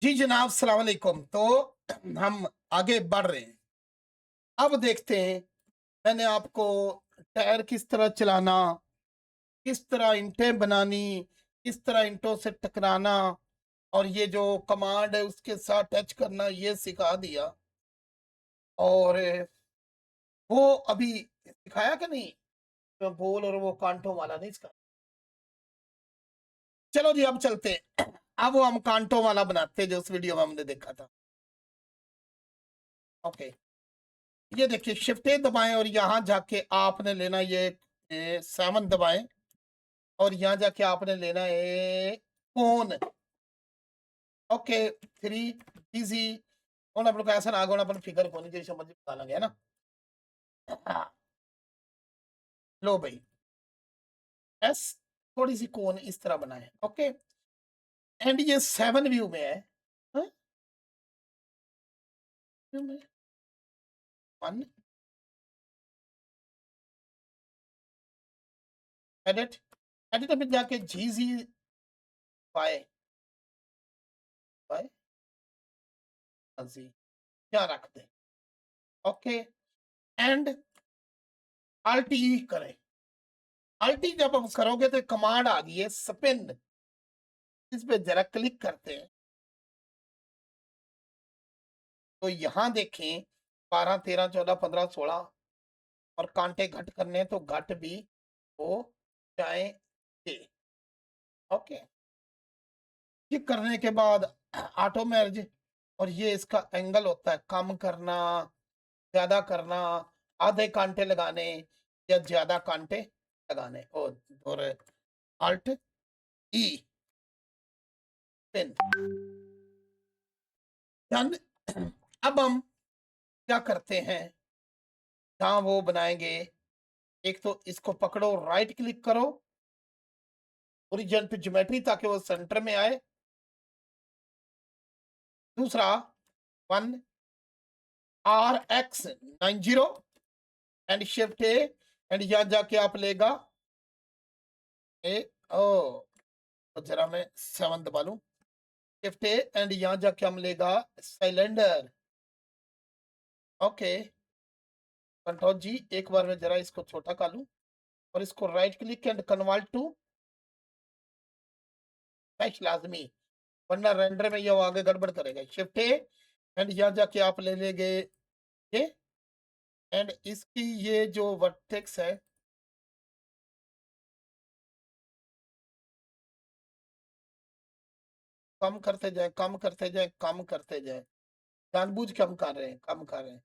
जी जनाब, सलाम अलैकुम। तो हम आगे बढ़ रहे हैं। अब देखते हैं, मैंने आपको टायर किस तरह चलाना, किस तरह इंटें बनानी, किस तरह इंटों से टकराना और ये जो कमांड है उसके साथ टच करना ये सिखा दिया। और वो अभी सिखाया कि नहीं? तो गोल और वो कांटों वाला नहीं सिखाया। चलो जी, अब चलते हैं। अब वो हम कांटों वाला बनाते हैं जो उस वीडियो में हमने देखा था। ओके, ये देखिए, शिफ्ट ए दबाएं और यहाँ जाके आपने लेना ये 7 दबाएं और यहाँ जाके आपने लेना है कोन। Okay, 3 easy. ਹੁਣ ਆਪਾਂ ਨੂੰ ਐਸਾ ਨਾ ਆਗੋਣਾ अपन फिगर कोनी ਜਿਹੜੀ समझ पा लेंगे, है ना। लो भाई, एस थोड़ी सी कोन इस तरह बनाए। ओके, एंड ये 7 व्यू में है। हाँ? व्यू में 1 एडिट, एडिट में जाके जी वाई वाई जी क्या रख दे। ओके, एंड अल्टी करें। अल्टी जब हम करोगे तो कमांड आ गई है स्पिन। इस पे जरा क्लिक करते हैं तो यहां देखें 12 13 14 15 16 और कांटे घट करने हैं तो घट भी हो जाएंगे। ओके, ये करने के बाद ऑटो मैर्ज, और ये इसका एंगल होता है कम करना, ज्यादा करना, आधे कांटे लगाने या ज्यादा कांटे लगाने। और अल्ट ई पिन डन। अब हम क्या करते हैं, जहां वो बनाएंगे, एक तो इसको पकड़ो, राइट क्लिक करो ओरिजिन पे ज्योमेट्री ताकि वो सेंटर में आए। दूसरा 1 RX90 and shift A, and यहां जाके आप लेगा ए ओ, तो जरा मैं 7 दबा लूं, शिफ्ट ए एंड यहां जाके हम लेगा सिलेंडर। ओके, कंट्रोल जी। एक बार में जरा इसको छोटा कर लूं और इसको right click and convert to mesh लाजमी, वरना रेंडर में ये आगे गड़बड़ करेगा। शिफ्ट ए एंड यहाँ जाके आप ले लेंगे ये, एंड इसकी ये जो वर्टेक्स है कम करते जाए, कम करते जाए, कम करते जाए, जानबूझ के हम कर रहे हैं, कम कर रहे हैं।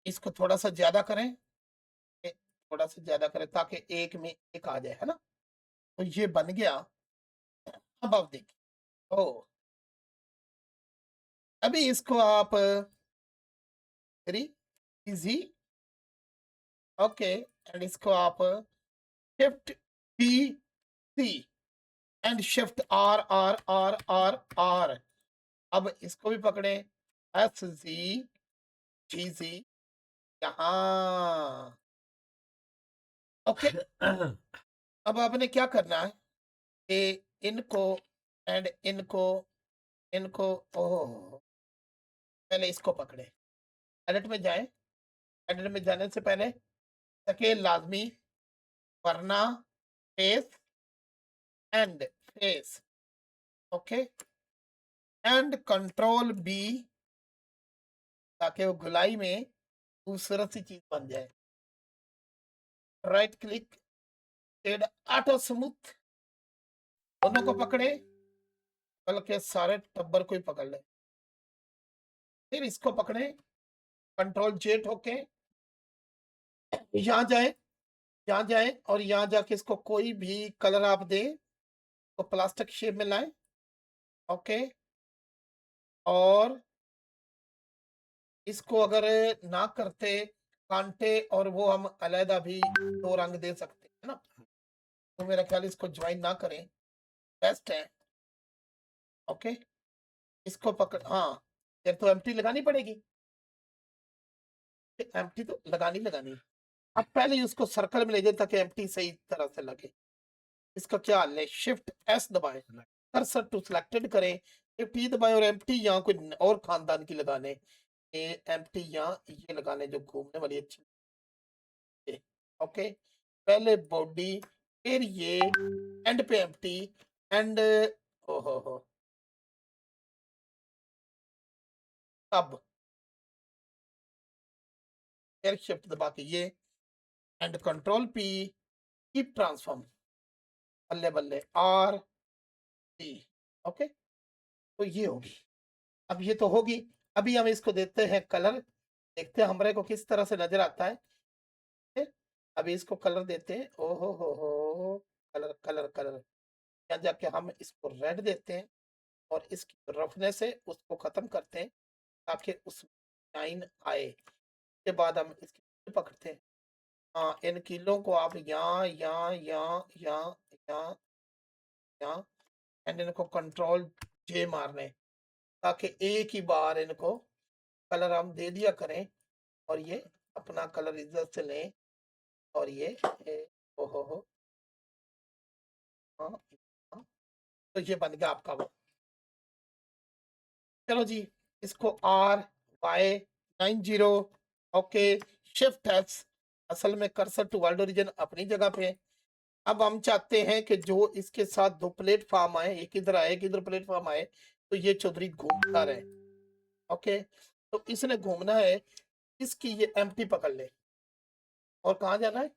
इसको थोड़ा सा ज्यादा करें, थोड़ा सा ज्यादा करें ताकि एक में एक आ जाए, है ना। तो ये बन गया। अब आप देखिए, ओ अभी इसको आप 3 इजी। ओके, एंड इसको आप shift P C and shift R R R R R. अब इसको भी पकड़े, एस जी जी जी यहाँ। ओके, अब आपने क्या करना है कि इनको एंड इनको इनको, ओह, पहले इसको पकड़े, एडिट में जाए। एडिट में जाने से पहले स्केल लाजमी, वरना face and face. Okay, and control B ताकि वो गुलाई में खूबसूरत सी चीज बन जाए। Right click, shade auto smooth, दोनों को पकड़े, बल्कि सारे टब्बर को ही पकड़ ले। फिर इसको पकड़े, कंट्रोल जे ठोके, यहाँ जाए, यहाँ जाए और यहाँ जाके इसको कोई भी कलर आप दे तो प्लास्टिक शेप में लाए। ओके, और इसको अगर ना करते कांटे और वो हम अलहदा भी 2 रंग दे सकते हैं ना, तो मेरा ख्याल इसको ज्वाइन ना करें बेस्ट है। ओके, इसको पकड़, हाँ, फिर तो एम्प्टी लगानी पड़ेगी, एम्प्टी तो लगानी। अब पहले ही उसको सर्कल में ले जाए ताकि एम्प्टी सही तरह से लगे। इसका क्या हाल है, शिफ्ट एस दबाएं, कर्सर टू सिलेक्टेड करें, Shift दबाएं और एम्प्टी यहाँ कोई और खानदान की लगाने, ये एम्प्टी यहाँ ये लगाने जो घूमने वाली अच्छी। ओके, पहले बॉडी, फिर ये एंड पे एम्प्टी एंड हो अब फिर शिफ्ट दबा के ये and control P, keep transform, बल्ले बल्ले आर टी। ओके, तो ये होगी, अब ये तो होगी। अभी हम इसको देते हैं कलर, देखते हैं हमारे को किस तरह से नजर आता है। अभी इसको कलर देते हैं, ओहो हो, कलर कलर कलर। यहाँ जाके हम इसको रेड देते हैं और इसकी रफनेस से उसको खत्म करते हैं ताकि उस लाइन आए। के बाद हम इसकी पकड़ते हैं, हाँ इन कीलों को आप यहाँ यहाँ यहाँ यहाँ यहाँ यहाँ एंड इनको कंट्रोल जे मारने ताकि एक ही बार इनको कलर हम दे दिया करें और ये अपना कलर इज्जत से लें। और ये ओहो हो, हाँ हाँ, तो ये बन गया आपका वो। चलो जी, इसको RY90, ओके, शिफ्ट एस, असल में कर्सर टू वर्ल्ड ओरिजिन अपनी जगह पे। अब हम चाहते हैं कि जो इसके साथ दो प्लेटफॉर्म आए, एक इधर आए एक इधर प्लेटफॉर्म आए, तो ये चौधरी घूमता रहे। ओके, तो इसने घूमना है, इसकी ये एम्प्टी पकड़ ले और कहाँ जाना है,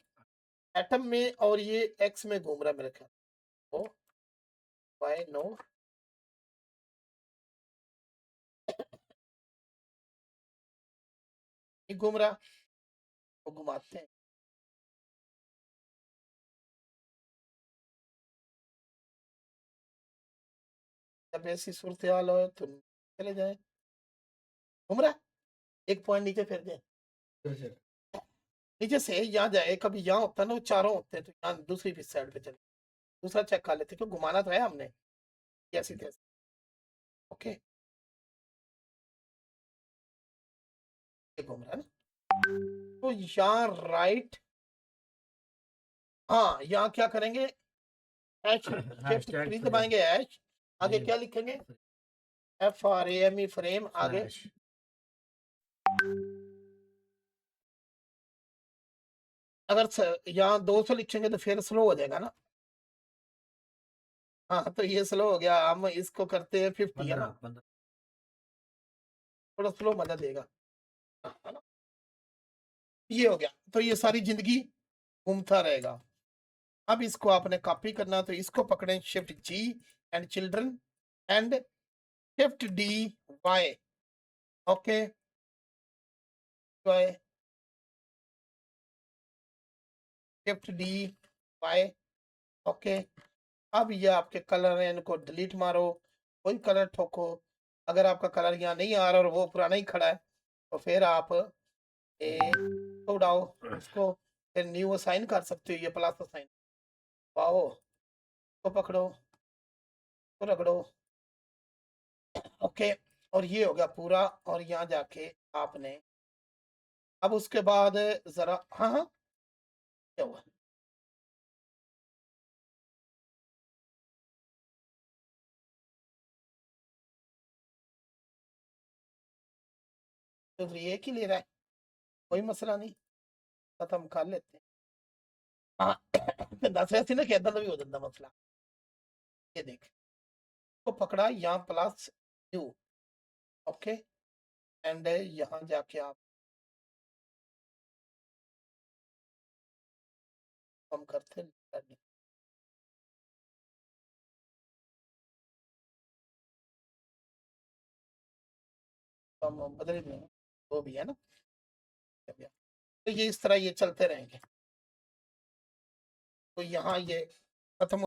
एटम में, और ये एक्स में घूम रहा है मेरे ख्याल। ओ वाई नो, नहीं घूम रहा, वो घुमाते हैं। जब ऐसी सूरत हाल हो तो चले जाए, घूम रहा, एक पॉइंट नीचे फिर दे, नीचे से यहाँ जाए, कभी यहाँ होता है ना, वो चारों होते हैं, तो यहाँ दूसरी भी साइड पे चले, दूसरा चेक कर लेते, क्यों घुमाना तो है हमने, कैसी तैसी। ओके, ये घूम रहा है ना, तो यहाँ राइट, हाँ यहाँ क्या करेंगे, एच शिफ्ट थ्री दबाएंगे, एच आगे क्या लिखेंगे, FRAME फ्रेम, आगे अगर यहाँ 200 लिखेंगे तो फिर स्लो हो जाएगा ना। हाँ तो ये स्लो हो गया, हम इसको करते हैं 50, है ना, थोड़ा स्लो मजा देगा, है ना। ये हो गया, तो ये सारी जिंदगी घूमता रहेगा। अब इसको आपने कॉपी करना, तो इसको पकड़ें, shift G and children and shift D Y, okay, Y, shift D Y, okay. अब ये आपके कलर है, इनको डिलीट मारो, कोई कलर ठोको। अगर आपका कलर यहाँ नहीं आ रहा और वो पुराना ही खड़ा है, तो फिर आप तो उड़ाओ उसको, फिर न्यू असाइन कर सकते हो, ये प्लस असाइन, वाओ, तो पकड़ो, तो रगड़ो, ओके। और ये हो गया पूरा, और यहाँ जाके आपने, अब उसके बाद जरा, हाँ हाँ, क्या हुआ, तो फिर एक ही ले रहा है, कोई मसला नहीं, खत्म कर लेते हैं। हाँ दस ऐसे ना कहता तो भी हो जाता मसला। ये देख, तो पकड़ा यहाँ प्लस यू, ओके, एंड यहाँ जाके आप कम करते हैं, कम बदल में वो भी है ना, तो ये इस तरह ये चलते रहेंगे, तो यहाँ ये खत्म